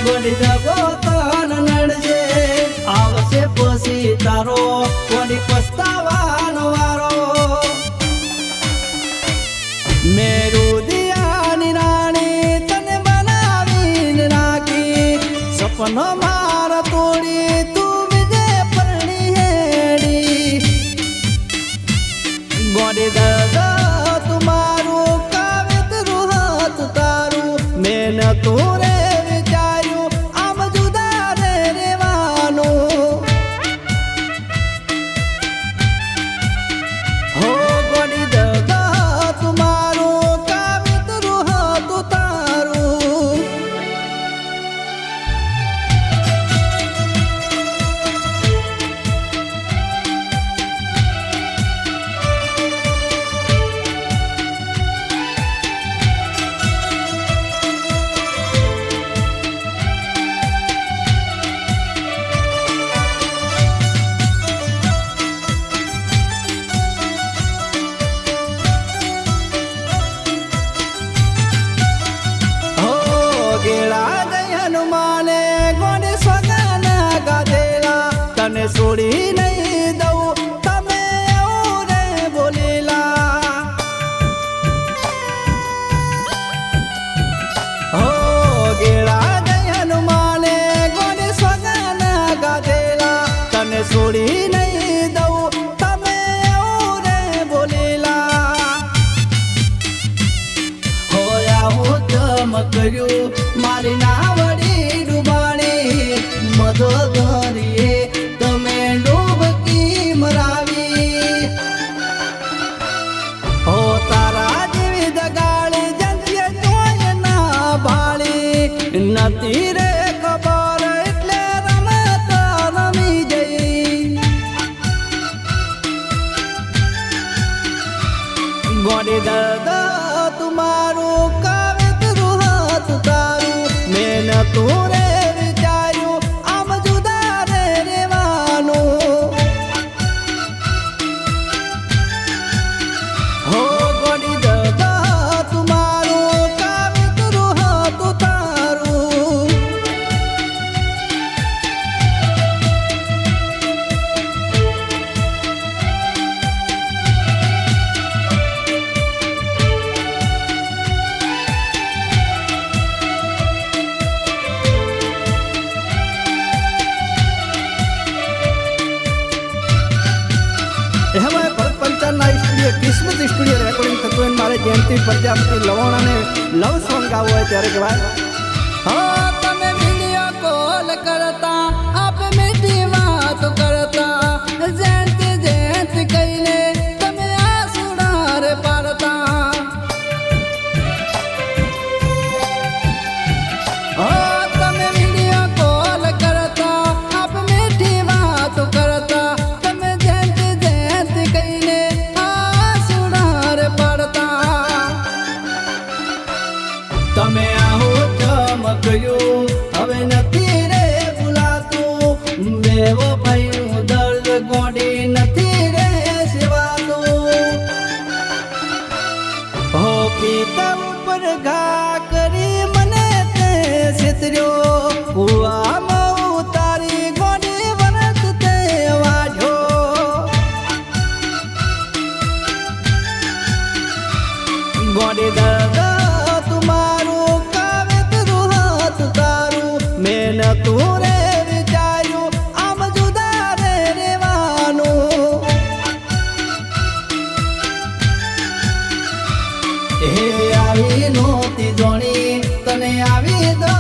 ગોડી દગો તન નડજે આવશે પછી તારો ગોડી પસ્તાવાનો વારો મેરું દિયાની રાણી તને બનાવીને રાખી સપનો મારા તોડી તું વિજે પરણી હેડી ગોડી દગો તુમારું કાવિતરું હતું તારું મેં તું રે વિચાર્યું આમ જુદા રે રેવાનું હો ગોડી દગો તુમારું કાવિતરું હતું તારું તને છોડી નહીં દઉં તમે એવું રે બોલેલા હો ગેળા જય હનુમાને ગોને સ્વગાના ગાધેલા તને છોડી નહીં દઉં તમે એવું રે બોલેલા હોયા હું ચમક્યું મારી નાવડી ડૂબાણી મધો ધરીએ હો તારા જેવી દગાડી જંતીએ તોય ના ભાળી નથી રે ખબર એટલે રમત રમી જઈ ગોડી દગો તુમારું કાવિતરું હતું તારું મેં તું રે વિચાર્યું આમ જુદા રે રેવાનું હો ગોડી દગો તુમારું કાવિતરું હતું તારું કિસ્મત સ્ટુડિયો રેકોર્ડિંગ થતું હોય મારે જયંતિ પ્રજાપતિ લવણ અને લવ સોંગ ગાવું હોય ત્યારે કે ભાઈ હા તમે વિડીયો કોલ કરતા આપ મીઠી વાતો કરતા જયંતિ જયંતિ કહીને તમે આસુડા રે પાડતા હા તમે વિડીયો કોલ કરતા આપ મીઠી વાતો કરતા તમે જયંતિ જયંતિ કહીને તમે આવો ચમક્યું હવે નથી રે ભૂલાતું બેવો ભાઈનું દર્દ ગોડી નથી રે સેવાતું હો પિતા ઉપર ઘા કરી મને તે છેતર્યો કુવામાં ઉતારી ગોડી વરત તે વાઢ્યો ગોડી દગો તુમારું કાવિતરું હતું તારું મેં તું રે વિચાર્યું આમ જુદા રે રેવાનું હે આવી નહોતી જોણી તને આવી દો